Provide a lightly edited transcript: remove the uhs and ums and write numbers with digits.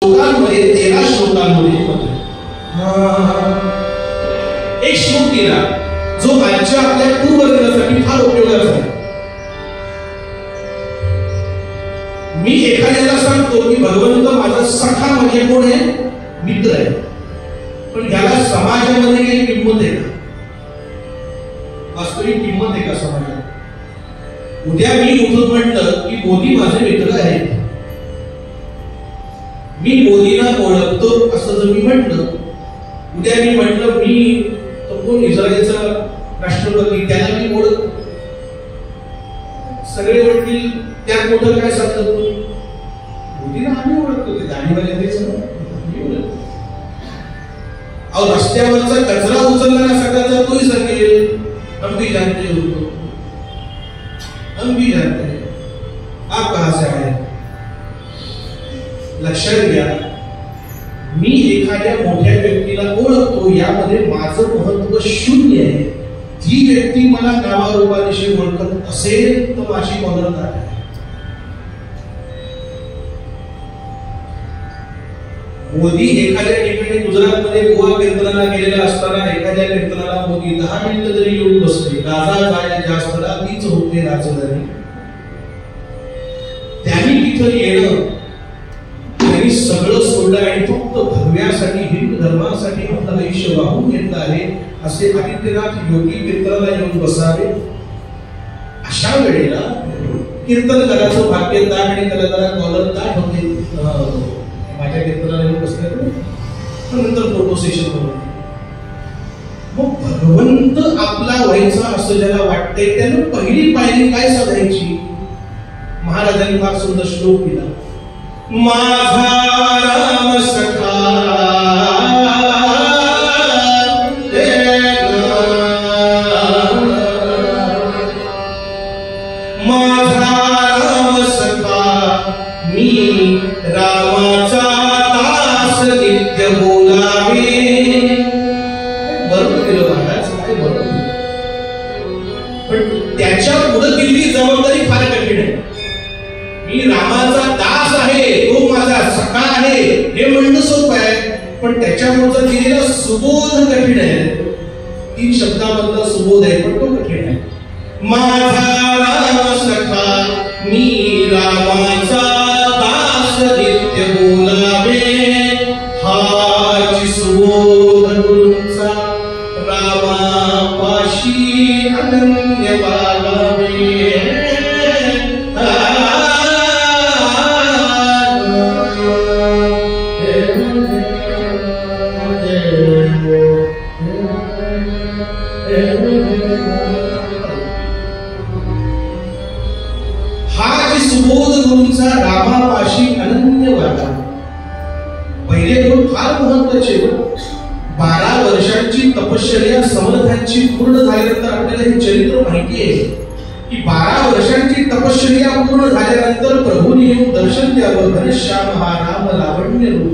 श्लोकांमध्ये 13 श्लोकांमध्ये एक श्लोक दिला जो आजच्या आपल्या पूर्वजनांसाठी फार उपयोगाचा आहे. मी एखाद्याला सांगतो की भगवंत माझा सखा म्हणजे कोण आहे, मित्र आहे, पण ह्याला समाजामध्ये काही किंमत आहे का? वास्तविक किंमत आहे का समाजात? उद्या मी उठून म्हटलं की मोदी माझे मित्र आहेत, मी मोदीला ओळखतो असं जर मी म्हटलं, उद्या मी म्हटलं मी तो कोण इस्रायलचा राष्ट्रपती त्याला मी ओळखतो, सगळे म्हणतील त्यात मोठं काय सांगतो मोदीला आम्ही ओळखतो, ते दाढीवाले तेच अहो रस्त्यावरचा कचरा उचलणारा सगळ्याचा तोही सांगेल हम भी जानते हो, हम भी जानते हैं आप कहां से आए. लक्षात घ्या, मी एखाद्या मोठ्या व्यक्तीला ओळखतो यामध्ये माझं महत्व शून्य आहे. ती व्यक्ती मला नावारूपाविषयी ओळखत असेल तर माझी मदत आहे. मोदी एखाद्या ठिकाणी गुजरातमध्ये गोवा कीर्तनाला गेलेला असताना एखाद्या कीर्तनाला मोदी 10 मिनिटं जरी येऊन बसले, राजा जाय जास्तला तीच होते राजधानी. त्यांनी तिथं येणं, त्यांनी सगळं सोडलं आणि फक्त भगव्यासाठी हिंदू धर्मासाठी आपलं आयुष्य वाहून घेतलं आहे असे आदित्यनाथ योगी कीर्तनाला येऊन बसावे. अशा वेळेला कीर्तन करायचं भाग्य दाट आणि त्याला जरा कॉलर दाट होते. माझ्या कीर्तनाला येऊन बसले नंतर फोटो सेशन करू. मग भगवंत आपला व्हायचा असं ज्याला वाटतंय त्यानं पहिली पायरी काय साधायची? महाराजांनी फार सुंदर श्लोक दिला, माझा राम सखा माझा राम सखा मी रामाचा दास नित्य बोलावे. बरोबर केलं महाराज, काय बरोबर, पण त्याच्या पुढे दिलेली जबाबदारी फार कठीण आहे. मी रामाचा दास आहे, तो माझा सखा आहे हे म्हणणं सोपं आहे, पण त्याच्यामुळे दिलेला सुबोध कठीण आहे. 3 शब्दामधला सुबोध आहे पण तो कठीण आहे. माझा राम सखा मी रामाचा दास नित्य बोलावे, हाची सुबोध गुरूंचा रामापाशी अनन्य वागावे. सुबोध गुरूंचा रामापाशी अनन्य वाटा. पहिले गुण फार महत्वाचे. 12 वर्षांची तपश्चर्या समर्थांची पूर्ण झाल्यानंतर आपल्याला हे चरित्र माहिती आहे की 12 वर्षांची तपश्चर्या पूर्ण झाल्यानंतर प्रभूंनी येऊन दर्शन द्यावं. घनश्याम हा राम लावण्य रूप.